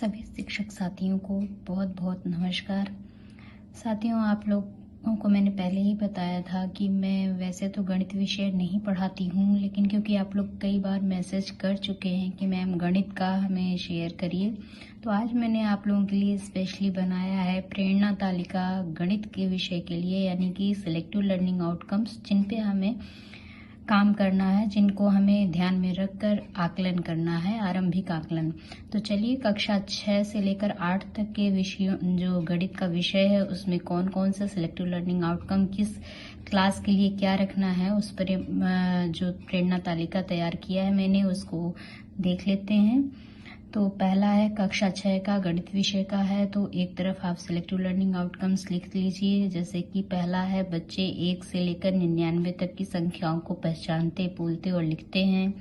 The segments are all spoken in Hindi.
सभी शिक्षक साथियों को बहुत बहुत नमस्कार। साथियों, आप लोगों को मैंने पहले ही बताया था कि मैं वैसे तो गणित विषय नहीं पढ़ाती हूँ, लेकिन क्योंकि आप लोग कई बार मैसेज कर चुके हैं कि मैम गणित का हमें शेयर करिए, तो आज मैंने आप लोगों के लिए स्पेशली बनाया है प्रेरणा तालिका गणित के विषय के लिए, यानी कि सिलेक्टिव लर्निंग आउटकम्स, जिन पे हमें काम करना है, जिनको हमें ध्यान में रखकर आकलन करना है, आरंभिक आकलन। तो चलिए, कक्षा 6 से लेकर 8 तक के विषयों, जो गणित का विषय है, उसमें कौन कौन सा सिलेक्टिव लर्निंग आउटकम किस क्लास के लिए क्या रखना है, उस पर जो प्रेरणा तालिका तैयार किया है मैंने, उसको देख लेते हैं। तो पहला है कक्षा 6 का गणित विषय का है, तो एक तरफ आप सिलेक्टिव लर्निंग आउटकम्स लिख लीजिए। जैसे कि पहला है, बच्चे 1 से लेकर 99 तक की संख्याओं को पहचानते, बोलते और लिखते हैं।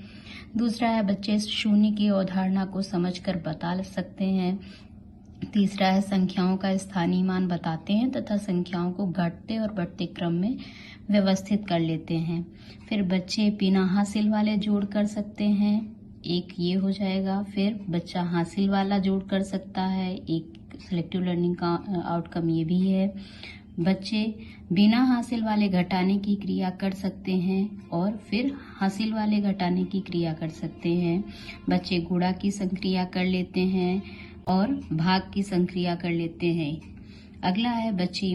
दूसरा है, बच्चे शून्य की अवधारणा को समझकर बता सकते हैं। तीसरा है, संख्याओं का स्थानीय मान बताते हैं तथा संख्याओं को घटते और बढ़ते क्रम में व्यवस्थित कर लेते हैं। फिर बच्चे बिना हासिल वाले जोड़ कर सकते हैं, एक ये हो जाएगा। फिर बच्चा हासिल वाला जोड़ कर सकता है, एक सिलेक्टिव लर्निंग का आउटकम ये भी है। बच्चे बिना हासिल वाले घटाने की क्रिया कर सकते हैं और फिर हासिल वाले घटाने की क्रिया कर सकते हैं। बच्चे गुणा की संक्रिया कर लेते हैं और भाग की संक्रिया कर लेते हैं। अगला है, बच्चे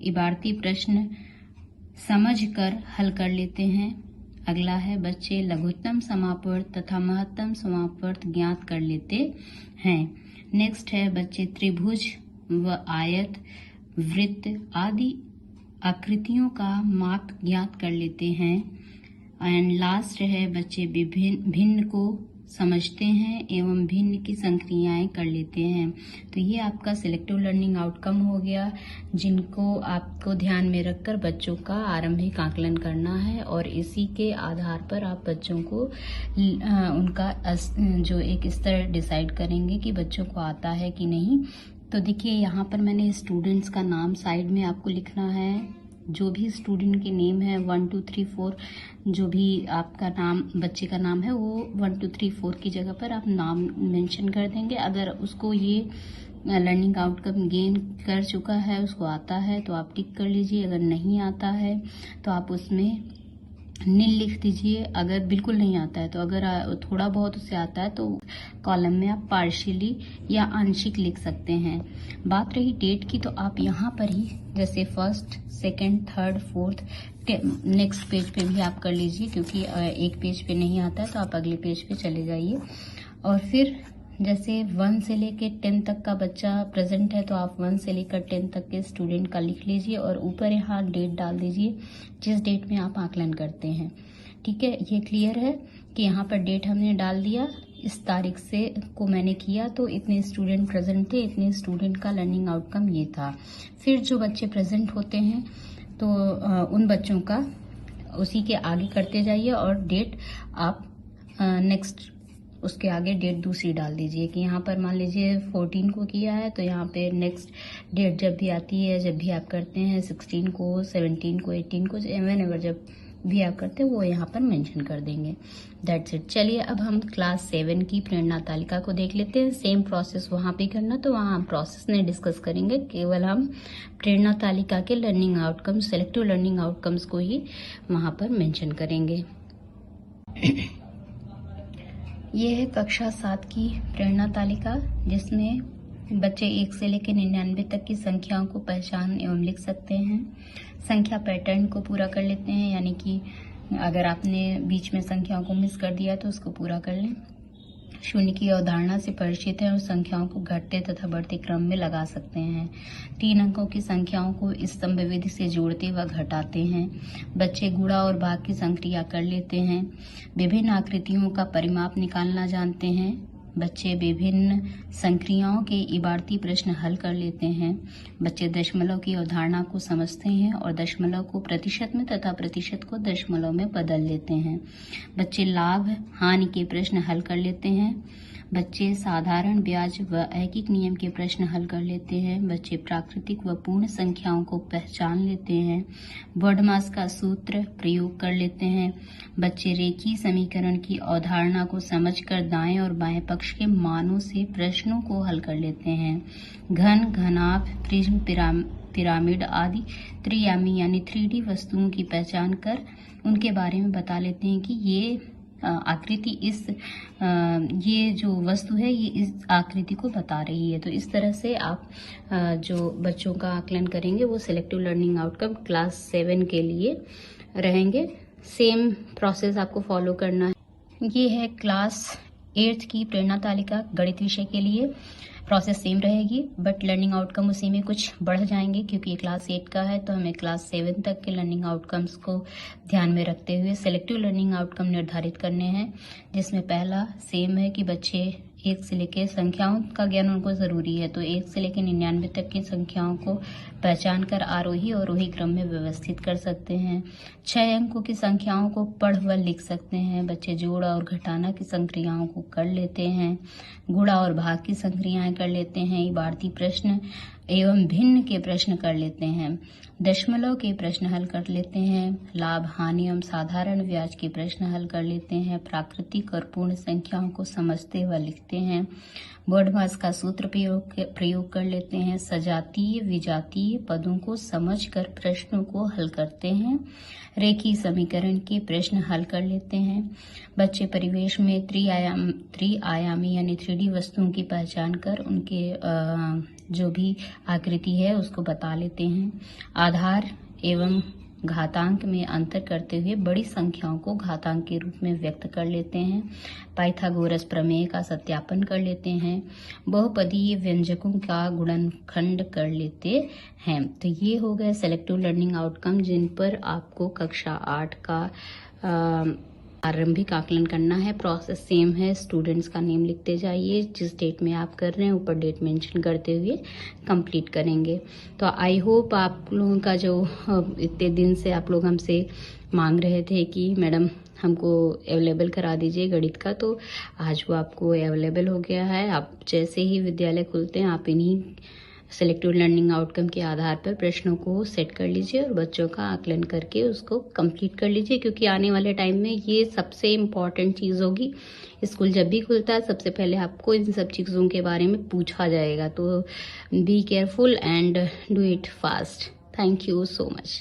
इबारती प्रश्न समझकर हल कर लेते हैं। अगला है, बच्चे लघुत्तम समापवर्त तथा महत्तम समापवर्त ज्ञात कर लेते हैं। नेक्स्ट है, बच्चे त्रिभुज व आयत, वृत्त आदि आकृतियों का माप ज्ञात कर लेते हैं। एंड लास्ट है, बच्चे भिन्न को समझते हैं एवं भिन्न की संक्रियाएं कर लेते हैं। तो ये आपका सिलेक्टिव लर्निंग आउटकम हो गया, जिनको आपको ध्यान में रखकर बच्चों का आरंभिक आकलन करना है, और इसी के आधार पर आप बच्चों को उनका जो एक स्तर डिसाइड करेंगे कि बच्चों को आता है कि नहीं। तो देखिए, यहाँ पर मैंने स्टूडेंट्स का नाम साइड में आपको लिखना है। जो भी स्टूडेंट के नेम है 1 2 3 4, जो भी आपका नाम बच्चे का नाम है, वो 1 2 3 4 की जगह पर आप नाम मेंशन कर देंगे। अगर उसको ये लर्निंग आउटकम गेन कर चुका है, उसको आता है, तो आप टिक कर लीजिए। अगर नहीं आता है तो आप उसमें नील लिख दीजिए। अगर बिल्कुल नहीं आता है, तो अगर थोड़ा बहुत उसे आता है, तो कॉलम में आप पार्शियली या आंशिक लिख सकते हैं। बात रही डेट की, तो आप यहाँ पर ही जैसे first, second, third, fourth, next page पे भी आप कर लीजिए, क्योंकि एक पेज पे नहीं आता है तो आप अगले पेज पे चले जाइए। और फिर जैसे 1 से लेकर 10 तक का बच्चा प्रेजेंट है, तो आप 1 से लेकर 10 तक के स्टूडेंट का लिख लीजिए और ऊपर यहाँ डेट डाल दीजिए, जिस डेट में आप आकलन करते हैं। ठीक है, ये क्लियर है कि यहाँ पर डेट हमने डाल दिया, इस तारीख से को मैंने किया, तो इतने स्टूडेंट प्रेजेंट थे, इतने स्टूडेंट का लर्निंग आउटकम ये था। फिर जो बच्चे प्रेजेंट होते हैं, तो उन बच्चों का उसी के आगे करते जाइए और डेट आप नेक्स्ट उसके आगे डेट दूसरी डाल दीजिए। कि यहाँ पर मान लीजिए 14 को किया है, तो यहाँ पे नेक्स्ट डेट जब भी आती है, जब भी आप करते हैं 16 को, 17 को, 18 को, व्हेनेवर जब भी आप करते हैं, वो यहाँ पर मेंशन कर देंगे। That's it. चलिए, अब हम क्लास 7 की प्रेरणा तालिका को देख लेते हैं। सेम प्रोसेस वहाँ पे करना, तो वहाँ हम प्रोसेस नहीं डिस्कस करेंगे, केवल हम प्रेरणा तालिका के learning outcomes, selective learning outcomes को ही वहाँ पर मेंशन करेंगे। ये है कक्षा 7 की प्रेरणा तालिका, जिसमें बच्चे 1 से लेकर 99 तक की संख्याओं को पहचान एवं लिख सकते हैं। संख्या पैटर्न को पूरा कर लेते हैं, यानी कि अगर आपने बीच में संख्याओं को मिस कर दिया तो उसको पूरा कर लें। शून्य की अवधारणा से परिचित है और संख्याओं को घटते तथा बढ़ते क्रम में लगा सकते हैं। 3 अंकों की संख्याओं को स्तंभ विधि से जोड़ते व घटाते हैं। बच्चे गुणा और भाग की संक्रिया कर लेते हैं। विभिन्न आकृतियों का परिमाप निकालना जानते हैं। बच्चे विभिन्न संक्रियाओं के इबारती प्रश्न हल कर लेते हैं। बच्चे दशमलव की अवधारणा को समझते हैं और दशमलव को प्रतिशत में तथा प्रतिशत को दशमलव में बदल लेते हैं। बच्चे लाभ हानि के प्रश्न हल कर लेते हैं। बच्चे साधारण ब्याज व ऐकिक नियम के प्रश्न हल कर लेते हैं। बच्चे प्राकृतिक व पूर्ण संख्याओं को पहचान लेते हैं। वर्डमास का सूत्र प्रयोग कर लेते हैं। बच्चे रेखीय समीकरण की अवधारणा को समझकर दाएं और बाएं पक्ष के मानों से प्रश्नों को हल कर लेते हैं। घन, घनाभ, प्रिज्म, पिरामिड आदि त्रियामी यानी 3D वस्तुओं की पहचान कर उनके बारे में बता लेते हैं कि ये आकृति ये जो वस्तु है ये इस आकृति को बता रही है। तो इस तरह से आप जो बच्चों का आकलन करेंगे वो सिलेक्टिव लर्निंग आउटकम क्लास 7 के लिए रहेंगे। सेम प्रोसेस आपको फॉलो करना है। ये है क्लास 8 की प्रेरणा तालिका गणित विषय के लिए। प्रोसेस सेम रहेगी बट लर्निंग आउटकम उसी में कुछ बढ़ जाएंगे क्योंकि ये क्लास 8 का है, तो हमें क्लास 7 तक के लर्निंग आउटकम्स को ध्यान में रखते हुए सिलेक्टिव लर्निंग आउटकम निर्धारित करने हैं, जिसमें पहला सेम है कि बच्चे 1 से लेकर संख्याओं का ज्ञान उनको जरूरी है, तो 1 से लेकर 99 तक की संख्याओं को पहचान कर आरोही और अवरोही क्रम में व्यवस्थित कर सकते हैं। 6 अंकों की संख्याओं को पढ़ व लिख सकते हैं। बच्चे जोड़ा और घटाना की संक्रियाओं को कर लेते हैं। गुणा और भाग की संक्रियाएं कर लेते हैं। इबारती प्रश्न एवं भिन्न के प्रश्न कर लेते हैं। दशमलव के प्रश्न हल कर लेते हैं। लाभ, हानि एवं साधारण ब्याज के प्रश्न हल कर लेते हैं। प्राकृतिक और पूर्ण संख्याओं को समझते व लिखते हैं। वर्डमास का सूत्र प्रयोग कर लेते हैं। सजातीय विजातीय पदों को समझकर प्रश्नों को हल करते हैं। रेखीय समीकरण के प्रश्न हल कर लेते हैं। बच्चे परिवेश में त्रिआयामी यानी 3D वस्तुओं की पहचान कर उनके जो भी आकृति है उसको बता लेते हैं। आधार एवं घातांक में अंतर करते हुए बड़ी संख्याओं को घातांक के रूप में व्यक्त कर लेते हैं। पाइथागोरस प्रमेय का सत्यापन कर लेते हैं। बहुपदीय व्यंजकों का गुणनखंड कर लेते हैं। तो ये हो गए सेलेक्टिव लर्निंग आउटकम जिन पर आपको कक्षा 8 का आरंभिक आकलन करना है। प्रोसेस सेम है। स्टूडेंट्स का नेम लिखते जाइए, जिस डेट में आप कर रहे हैं ऊपर डेट मेंशन करते हुए कंप्लीट करेंगे। तो आई होप आप लोगों का जो इतने दिन से आप लोग हमसे मांग रहे थे कि मैडम हमको अवेलेबल करा दीजिए गणित का, तो आज वो आपको अवेलेबल हो गया है। आप जैसे ही विद्यालय खुलते हैं आप इन्हीं सिलेक्टिव लर्निंग आउटकम के आधार पर प्रश्नों को सेट कर लीजिए और बच्चों का आकलन करके उसको कंप्लीट कर लीजिए, क्योंकि आने वाले टाइम में ये सबसे इम्पॉर्टेंट चीज़ होगी। स्कूल जब भी खुलता है सबसे पहले आपको इन सब चीज़ों के बारे में पूछा जाएगा, तो be careful and do it fast. Thank you so much.